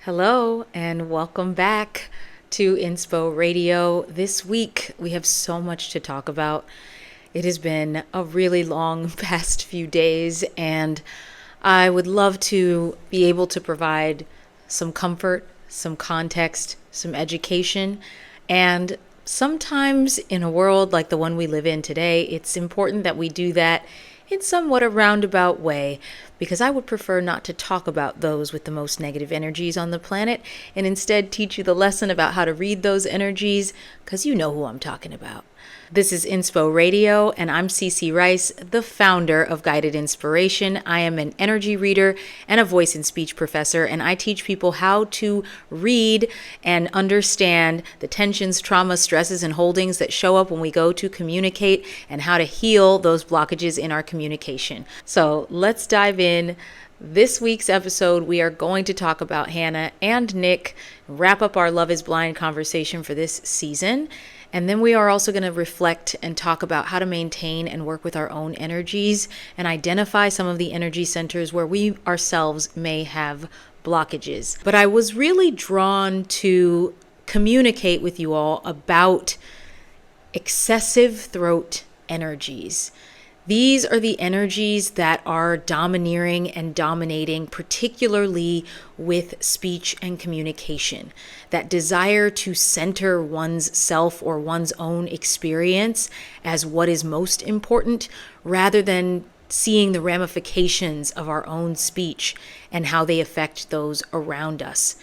Hello and welcome back to Inspo Radio. This week we have so much to talk about. It has been a really long past few days, and I would love to be able to provide some comfort, some context, some education, and sometimes in a world like the one we live in today, it's important that we do that in somewhat a roundabout way, because I would prefer not to talk about those with the most negative energies on the planet and instead teach you the lesson about how to read those energies, because you know who I'm talking about. This is Inspo Radio, and I'm CC Rice, the founder of Guided Inspiration. I am an energy reader and a voice and speech professor, and I teach people how to read and understand the tensions, trauma, stresses, and holdings that show up when we go to communicate, and how to heal those blockages in our communication. So let's dive in. This week's episode, we are going to talk about Hannah and Nick, wrap up our Love is Blind conversation for this season. And then we are also going to reflect and talk about how to maintain and work with our own energies and identify some of the energy centers where we ourselves may have blockages. But I was really drawn to communicate with you all about excessive throat energies. These are the energies that are domineering and dominating, particularly with speech and communication. That desire to center one's self or one's own experience as what is most important, rather than seeing the ramifications of our own speech and how they affect those around us.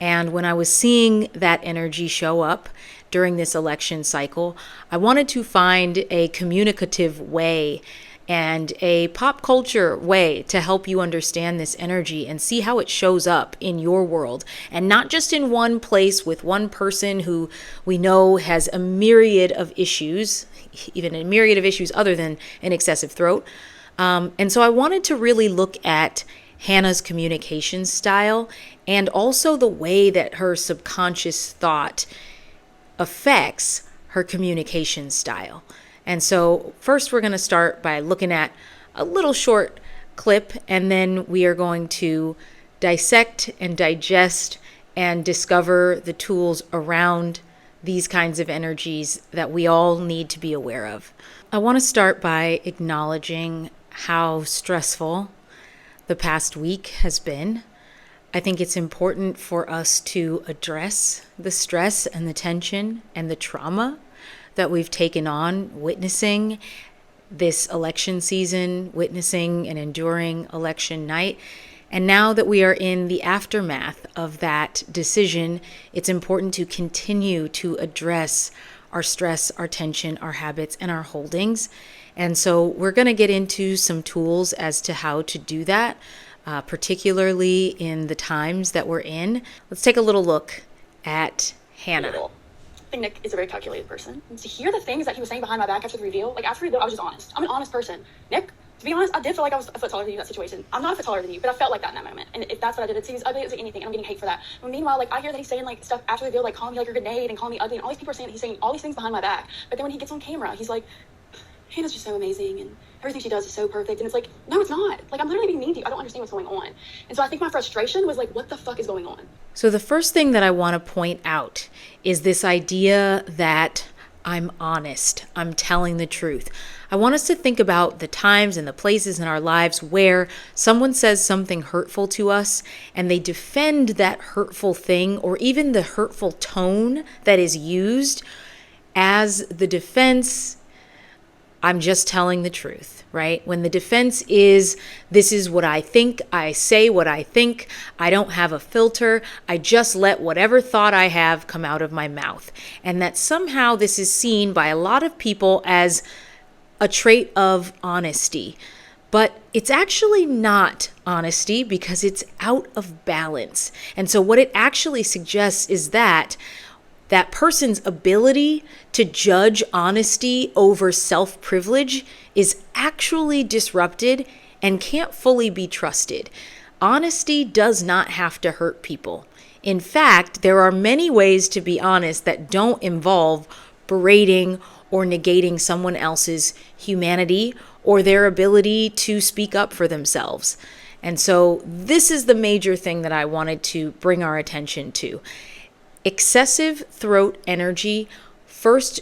And when I was seeing that energy show up during this election cycle, I wanted to find a communicative way and a pop culture way to help you understand this energy and see how it shows up in your world, and not just in one place with one person who we know has a myriad of issues, even a myriad of issues other than an excessive throat. And so I wanted to really look at Hannah's communication style, and also the way that her subconscious thought affects her communication style. And so first we're going to start by looking at a little short clip, and then we are going to dissect and digest and discover the tools around these kinds of energies that we all need to be aware of. I want to start by acknowledging how stressful the past week has been. I think it's important for us to address the stress and the tension and the trauma that we've taken on witnessing this election season, witnessing and enduring election night. And now that we are in the aftermath of that decision, it's important to continue to address our stress, our tension, our habits, and our holdings. And so we're going to get into some tools as to how to do that, particularly in the times that we're in. Let's take a little look at Hannah. I think Nick is a very calculated person. And to hear the things that he was saying behind my back after the reveal, after the reveal, I was just honest. I'm an honest person. Nick, to be honest, I did feel like I was a foot taller than you in that situation. I'm not a foot taller than you, but I felt like that in that moment. And if that's what I did, it's ugly, it's anything, and I'm getting hate for that. But meanwhile, I hear that he's saying stuff after the reveal, calling me like a grenade and calling me ugly, and all these people are saying that he's saying all these things behind my back. But then when he gets on camera, he's like, Hannah's just so amazing, and everything she does is so perfect. And it's like, no, it's not. I'm literally being mean to you. I don't understand what's going on. And so I think my frustration was what the fuck is going on? So the first thing that I want to point out is this idea that I'm honest, I'm telling the truth. I want us to think about the times and the places in our lives where someone says something hurtful to us, and they defend that hurtful thing, or even the hurtful tone that is used as the defense. I'm just telling the truth, right? When the defense is, this is what I think, I say what I think, I don't have a filter, I just let whatever thought I have come out of my mouth. And that somehow this is seen by a lot of people as a trait of honesty. But it's actually not honesty, because it's out of balance. And so what it actually suggests is that person's ability to judge honesty over self-privilege is actually disrupted and can't fully be trusted. Honesty does not have to hurt people. In fact, there are many ways to be honest that don't involve berating or negating someone else's humanity or their ability to speak up for themselves. And so this is the major thing that I wanted to bring our attention to. Excessive throat energy, first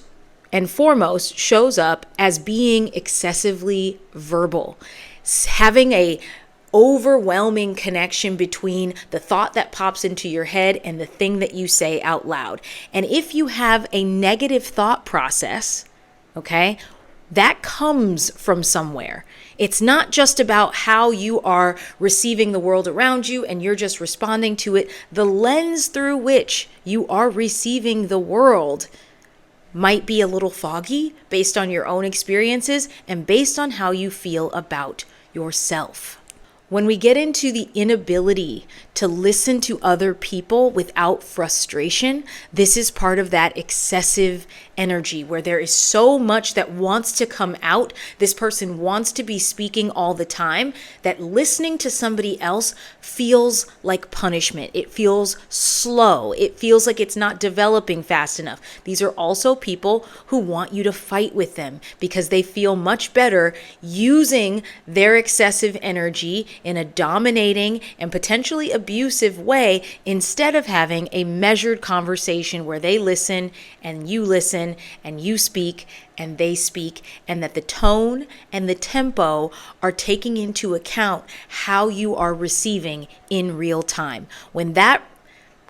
and foremost, shows up as being excessively verbal, having a overwhelming connection between the thought that pops into your head and the thing that you say out loud. And if you have a negative thought process, okay, that comes from somewhere. It's not just about how you are receiving the world around you and you're just responding to it. The lens through which you are receiving the world might be a little foggy based on your own experiences and based on how you feel about yourself. When we get into the inability to listen to other people without frustration, this is part of that excessive energy where there is so much that wants to come out. This person wants to be speaking all the time that listening to somebody else feels like punishment. It feels slow. It feels like it's not developing fast enough. These are also people who want you to fight with them because they feel much better using their excessive energy in a dominating and potentially abusive way instead of having a measured conversation where they listen and you speak and they speak, and that the tone and the tempo are taking into account how you are receiving in real time. When that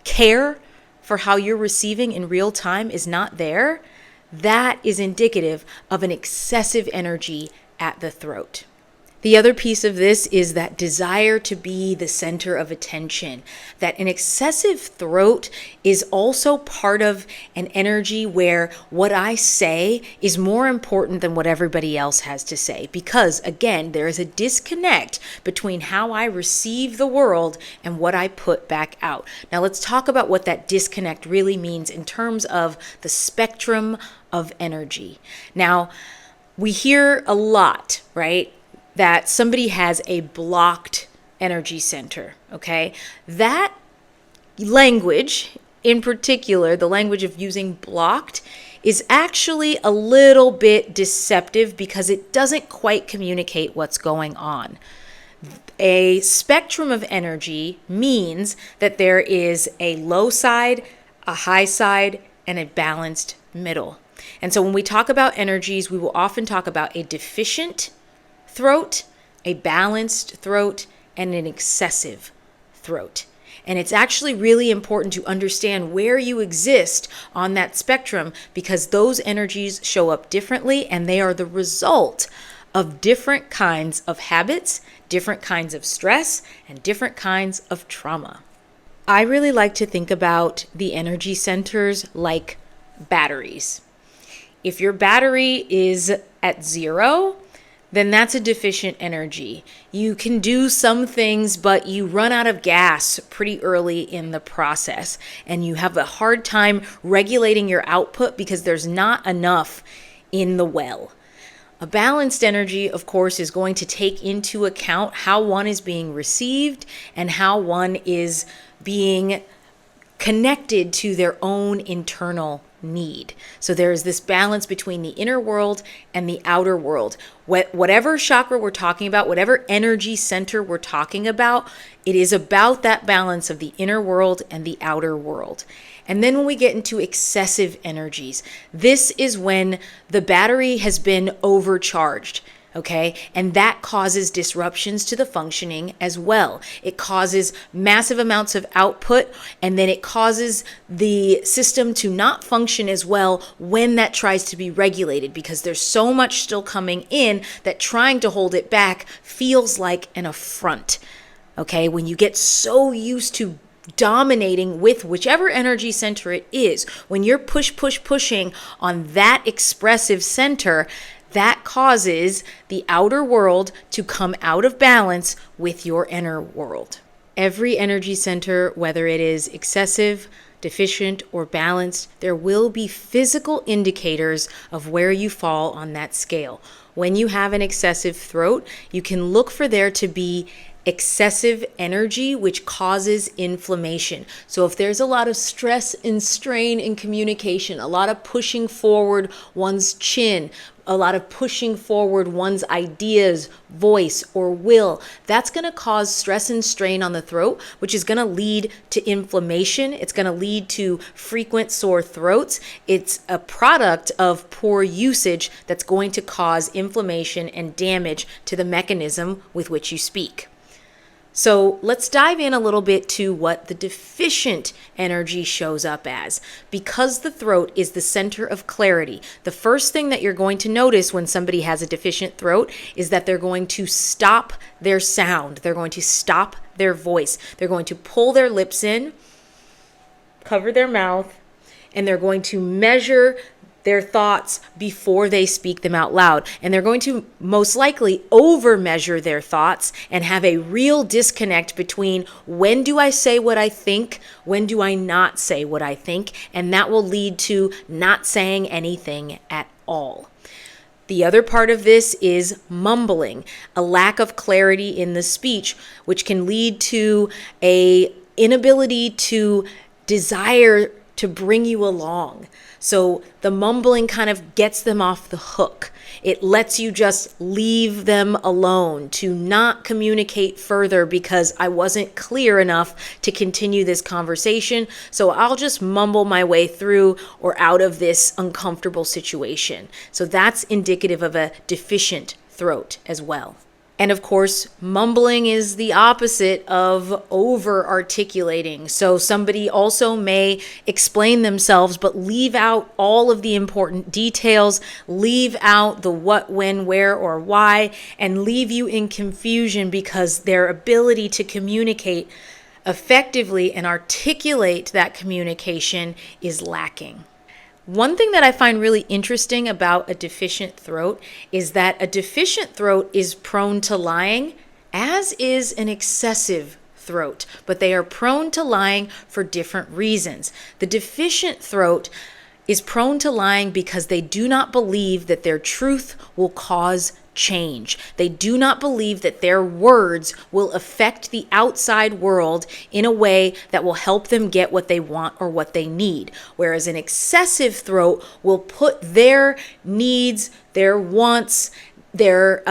care for how you're receiving in real time is not there, that is indicative of an excessive energy at the throat. The other piece of this is that desire to be the center of attention, that an excessive throat is also part of an energy where what I say is more important than what everybody else has to say. Because again, there is a disconnect between how I receive the world and what I put back out. Now let's talk about what that disconnect really means in terms of the spectrum of energy. Now, we hear a lot, right? That somebody has a blocked energy center, okay? That language, in particular, the language of using blocked, is actually a little bit deceptive because it doesn't quite communicate what's going on. A spectrum of energy means that there is a low side, a high side, and a balanced middle. And so when we talk about energies, we will often talk about a deficient throat, a balanced throat, and an excessive throat. And it's actually really important to understand where you exist on that spectrum because those energies show up differently and they are the result of different kinds of habits, different kinds of stress, and different kinds of trauma. I really like to think about the energy centers like batteries. If your battery is at 0, then that's a deficient energy. You can do some things, but you run out of gas pretty early in the process, and you have a hard time regulating your output because there's not enough in the well. A balanced energy, of course, is going to take into account how one is being received and how one is being connected to their own internal need. So there is this balance between the inner world and the outer world. Whatever chakra we're talking about, whatever energy center we're talking about, it is about that balance of the inner world and the outer world. And then when we get into excessive energies, this is when the battery has been overcharged. Okay, and that causes disruptions to the functioning as well. It causes massive amounts of output, and then it causes the system to not function as well when that tries to be regulated because there's so much still coming in that trying to hold it back feels like an affront. Okay, when you get so used to dominating with whichever energy center it is, when you're pushing on that expressive center, that causes the outer world to come out of balance with your inner world. Every energy center, whether it is excessive, deficient, or balanced, there will be physical indicators of where you fall on that scale. When you have an excessive throat, you can look for there to be excessive energy, which causes inflammation. So if there's a lot of stress and strain in communication, a lot of pushing forward one's chin, a lot of pushing forward one's ideas, voice, or will. That's going to cause stress and strain on the throat, which is going to lead to inflammation. It's going to lead to frequent sore throats. It's a product of poor usage that's going to cause inflammation and damage to the mechanism with which you speak. So let's dive in a little bit to what the deficient energy shows up as. Because the throat is the center of clarity, the first thing that you're going to notice when somebody has a deficient throat is that they're going to stop their sound. They're going to stop their voice. They're going to pull their lips in, cover their mouth, and they're going to measure their thoughts before they speak them out loud. And they're going to most likely over measure their thoughts and have a real disconnect between when do I say what I think, when do I not say what I think, and that will lead to not saying anything at all. The other part of this is mumbling, a lack of clarity in the speech, which can lead to a inability to desire to bring you along. So the mumbling kind of gets them off the hook. It lets you just leave them alone to not communicate further because I wasn't clear enough to continue this conversation. So I'll just mumble my way through or out of this uncomfortable situation. So that's indicative of a deficient throat as well. And of course, mumbling is the opposite of over-articulating. So somebody also may explain themselves, but leave out all of the important details, leave out the what, when, where, or why, and leave you in confusion because their ability to communicate effectively and articulate that communication is lacking. One thing that I find really interesting about a deficient throat is that a deficient throat is prone to lying, as is an excessive throat, but they are prone to lying for different reasons. The deficient throat is prone to lying because they do not believe that their truth will cause change. They do not believe that their words will affect the outside world in a way that will help them get what they want or what they need. Whereas an excessive throat will put their needs, their wants, their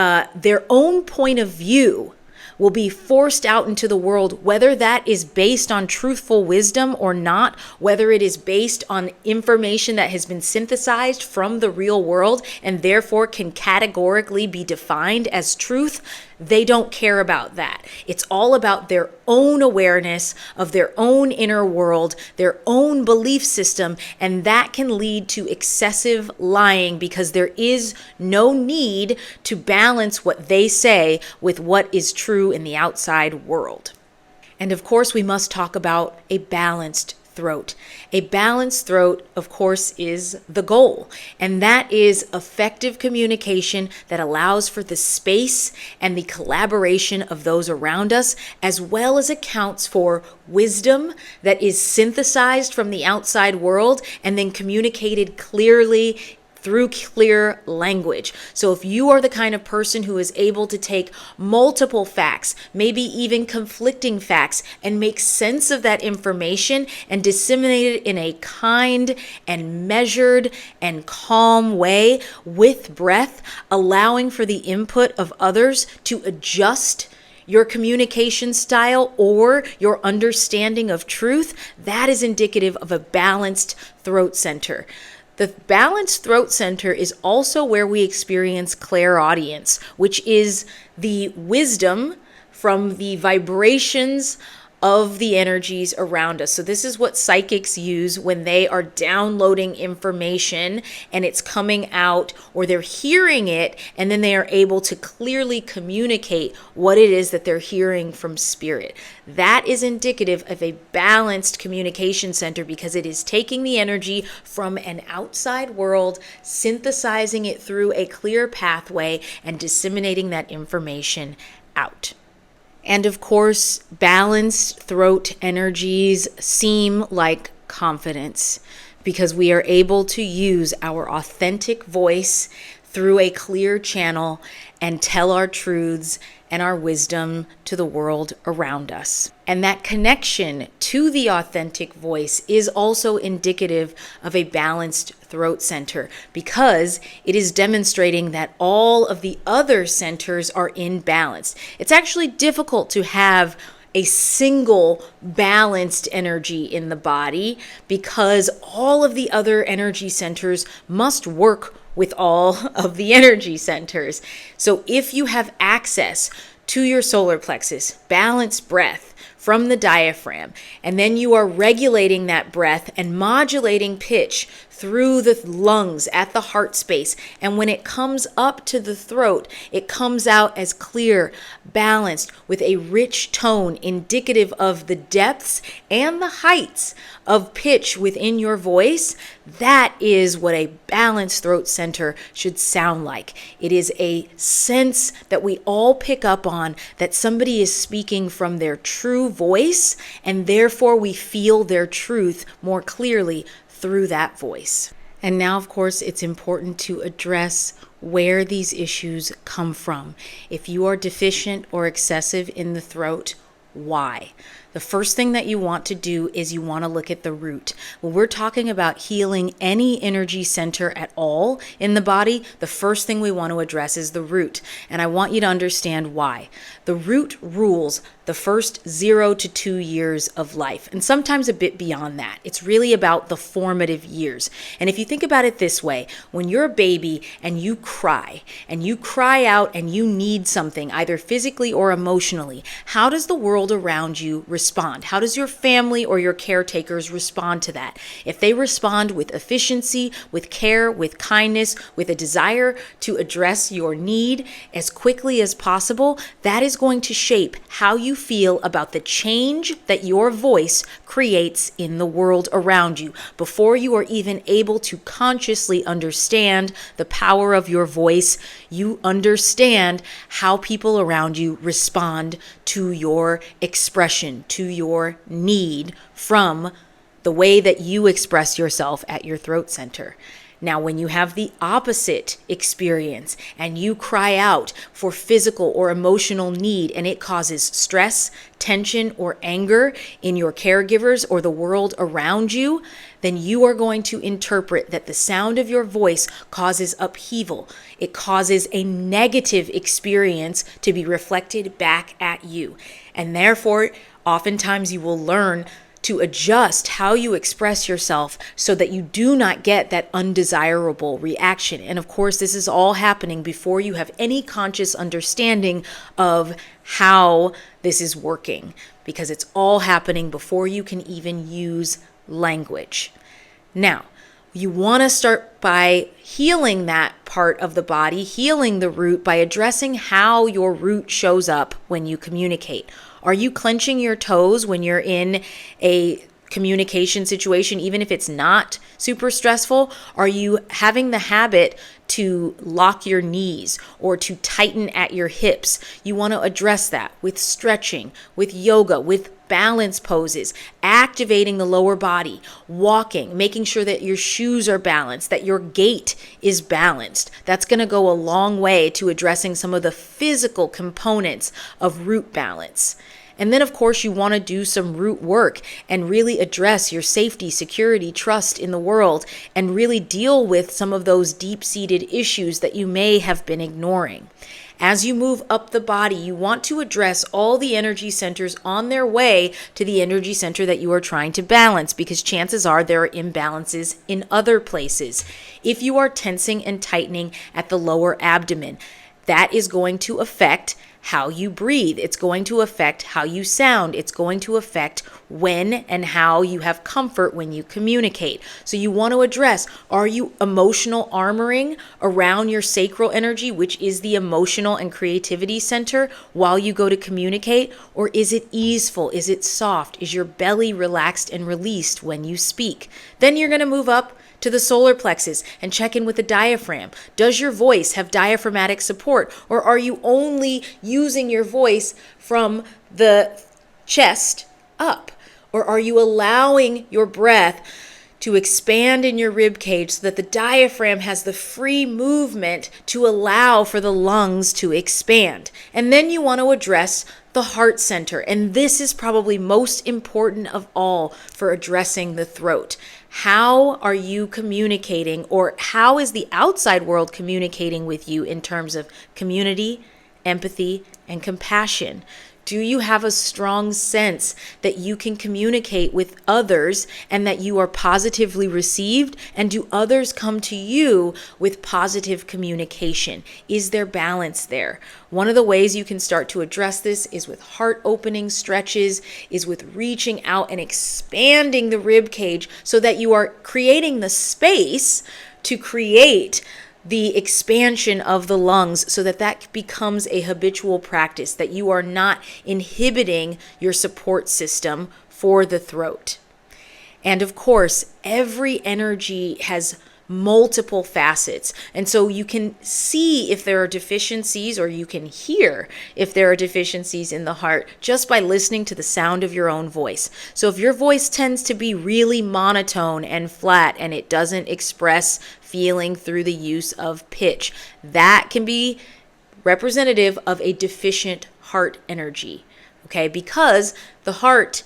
own point of view will be forced out into the world, whether that is based on truthful wisdom or not, whether it is based on information that has been synthesized from the real world and therefore can categorically be defined as truth. They don't care about that. It's all about their own awareness of their own inner world, their own belief system, and that can lead to excessive lying because there is no need to balance what they say with what is true in the outside world. And of course, we must talk about a balanced throat. A balanced throat, of course, is the goal, and that is effective communication that allows for the space and the collaboration of those around us, as well as accounts for wisdom that is synthesized from the outside world and then communicated clearly through clear language. So if you are the kind of person who is able to take multiple facts, maybe even conflicting facts, and make sense of that information and disseminate it in a kind and measured and calm way with breath, allowing for the input of others to adjust your communication style or your understanding of truth, that is indicative of a balanced throat center. The balanced throat center is also where we experience clairaudience, which is the wisdom from the vibrations of the energies around us. So this is what psychics use when they are downloading information and it's coming out, or they're hearing it, and then they are able to clearly communicate what it is that they're hearing from spirit. That is indicative of a balanced communication center because it is taking the energy from an outside world, synthesizing it through a clear pathway, and disseminating that information out. And of course, balanced throat energies seem like confidence because we are able to use our authentic voice through a clear channel and tell our truths and our wisdom to the world around us. And that connection to the authentic voice is also indicative of a balanced throat center, because it is demonstrating that all of the other centers are in balance. It's actually difficult to have a single balanced energy in the body, because all of the other energy centers must work with all of the energy centers. So if you have access to your solar plexus, balanced breath from the diaphragm, and then you are regulating that breath and modulating pitch through the lungs at the heart space, and when it comes up to the throat, it comes out as clear, balanced, with a rich tone indicative of the depths and the heights of pitch within your voice. That is what a balanced throat center should sound like. It is a sense that we all pick up on, that somebody is speaking from their true voice, and therefore we feel their truth more clearly through that voice. And now, of course, it's important to address where these issues come from. If you are deficient or excessive in the throat, why? The first thing that you want to do is you want to look at the root. When we're talking about healing any energy center at all in the body, the first thing we want to address is the root. And I want you to understand why. The root rules the first 0 to 2 years of life, and sometimes a bit beyond that. It's really about the formative years. And if you think about it this way, when you're a baby and you cry out and you need something, either physically or emotionally, how does the world around you respond? How does your family or your caretakers respond to that? If they respond with efficiency, with care, with kindness, with a desire to address your need as quickly as possible, that is going to shape how you feel about the change that your voice creates in the world around you, before you are even able to consciously understand the power of your voice. You understand how people around you respond to your expression, to your need from the way that you express yourself at your throat center. Now, when you have the opposite experience and you cry out for physical or emotional need, and it causes stress, tension, or anger in your caregivers or the world around you, then you are going to interpret that the sound of your voice causes upheaval. It causes a negative experience to be reflected back at you. And therefore, oftentimes you will learn to adjust how you express yourself so that you do not get that undesirable reaction. And of course, this is all happening before you have any conscious understanding of how this is working, because it's all happening before you can even use language. Now, you want to start by healing that part of the body, healing the root, by addressing how your root shows up when you communicate. Are you clenching your toes when you're in a communication situation, even if it's not super stressful? Are you having the habit to lock your knees or to tighten at your hips? You want to address that with stretching, with yoga, with balance poses, activating the lower body, walking, making sure that your shoes are balanced, that your gait is balanced. That's going to go a long way to addressing some of the physical components of root balance. And then, of course, you want to do some root work and really address your safety, security, trust in the world, and really deal with some of those deep-seated issues that you may have been ignoring. As you move up the body, you want to address all the energy centers on their way to the energy center that you are trying to balance, because chances are there are imbalances in other places. If you are tensing and tightening at the lower abdomen, that is going to affect how you breathe. It's going to affect how you sound. It's going to affect when and how you have comfort when you communicate. So you want to address, are you emotional armoring around your sacral energy, which is the emotional and creativity center, while you go to communicate? Or is it easeful? Is it soft? Is your belly relaxed and released when you speak? Then you're going to move up to the solar plexus and check in with the diaphragm. Does your voice have diaphragmatic support, or are you only using your voice from the chest up? Or are you allowing your breath to expand in your rib cage so that the diaphragm has the free movement to allow for the lungs to expand. And then you want to address the heart center. And this is probably most important of all for addressing the throat. How are you communicating, or how is the outside world communicating with you in terms of community, empathy, and compassion? Do you have a strong sense that you can communicate with others and that you are positively received? And do others come to you with positive communication? Is there balance there? One of the ways you can start to address this is with heart opening stretches, is with reaching out and expanding the rib cage so that you are creating the space to create the expansion of the lungs so that that becomes a habitual practice, that you are not inhibiting your support system for the throat. And of course, every energy has multiple facets. And so you can see if there are deficiencies, or you can hear if there are deficiencies in the heart just by listening to the sound of your own voice. So if your voice tends to be really monotone and flat and it doesn't express feeling through the use of pitch, that can be representative of a deficient heart energy. Okay, because the heart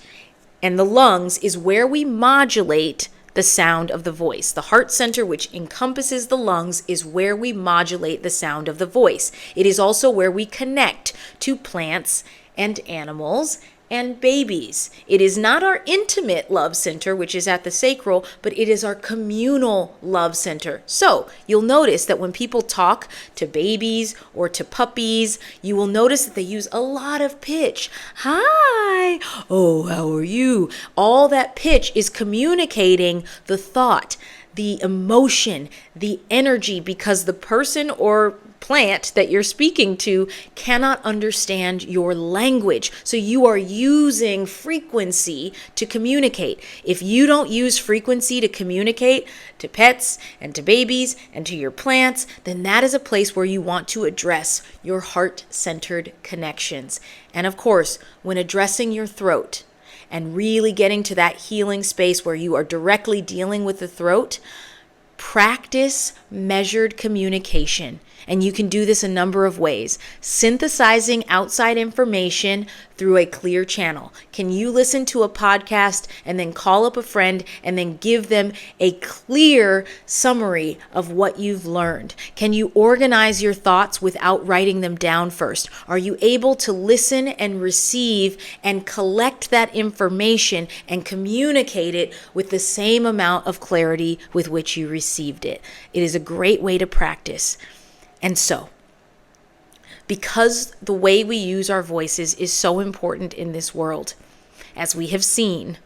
and the lungs is where we modulate the sound of the voice. The heart center, which encompasses the lungs, is where we modulate the sound of the voice. It is also where we connect to plants and animals and babies. It is not our intimate love center, which is at the sacral, but it is our communal love center. So you'll notice that when people talk to babies or to puppies, you will notice that they use a lot of pitch. Hi, oh, how are you? All that pitch is communicating the thought, the emotion, the energy, because the person or plant that you're speaking to cannot understand your language. So you are using frequency to communicate. If you don't use frequency to communicate to pets and to babies and to your plants, then that is a place where you want to address your heart-centered connections. And of course, when addressing your throat and really getting to that healing space where you are directly dealing with the throat, practice measured communication. And you can do this a number of ways. Synthesizing outside information through a clear channel. Can you listen to a podcast and then call up a friend and then give them a clear summary of what you've learned? Can you organize your thoughts without writing them down first? Are you able to listen and receive and collect that information and communicate it with the same amount of clarity with which you received it? It is a great way to practice. And so, because the way we use our voices is so important in this world, as we have seen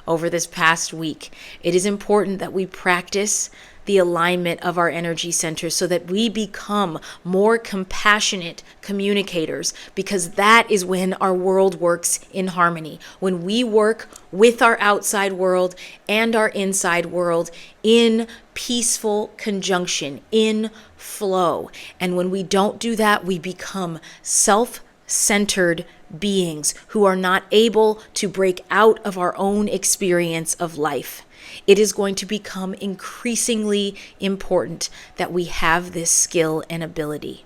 over this past week, it is important that we practice the alignment of our energy centers so that we become more compassionate communicators, because that is when our world works in harmony. When we work with our outside world and our inside world in peaceful conjunction, in flow. And when we don't do that, we become self-centered beings who are not able to break out of our own experience of life. It is going to become increasingly important that we have this skill and ability.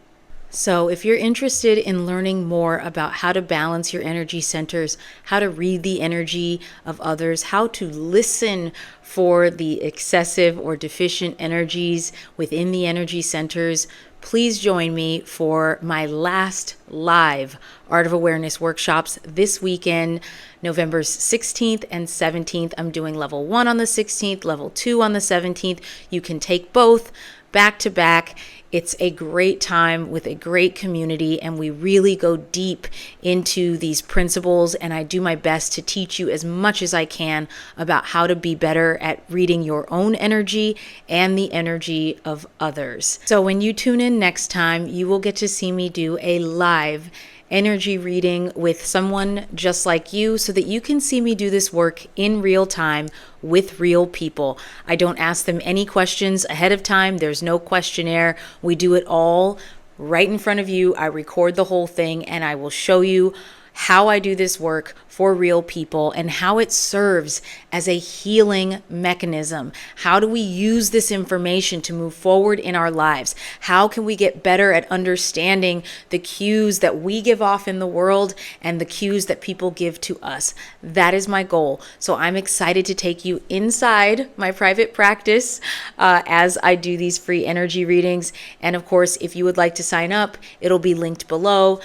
So if you're interested in learning more about how to balance your energy centers, how to read the energy of others, how to listen for the excessive or deficient energies within the energy centers, please join me for my last live Art of Awareness workshops this weekend, November 16th and 17th. I'm doing level 1 on the 16th, level 2 on the 17th. You can take both back to back. It's a great time with a great community, and we really go deep into these principles, and I do my best to teach you as much as I can about how to be better at reading your own energy and the energy of others. So when you tune in next time, you will get to see me do a live energy reading with someone just like you so that you can see me do this work in real time with real people. I don't ask them any questions ahead of time. There's no questionnaire. We do it all right in front of you. I record the whole thing and I will show you how I do this work for real people and how it serves as a healing mechanism. How do we use this information to move forward in our lives? How can we get better at understanding the cues that we give off in the world and the cues that people give to us? That is my goal. So I'm excited to take you inside my private practice as I do these free energy readings. And of course, if you would like to sign up, it'll be linked below.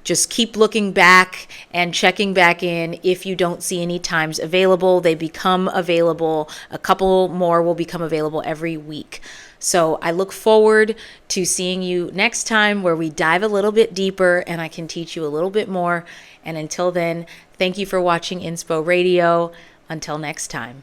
Just keep looking back and checking back in. If you don't see any times available, they become available. A couple more will become available every week. So I look forward to seeing you next time, where we dive a little bit deeper and I can teach you a little bit more. And until then, thank you for watching Inspo Radio. Until next time.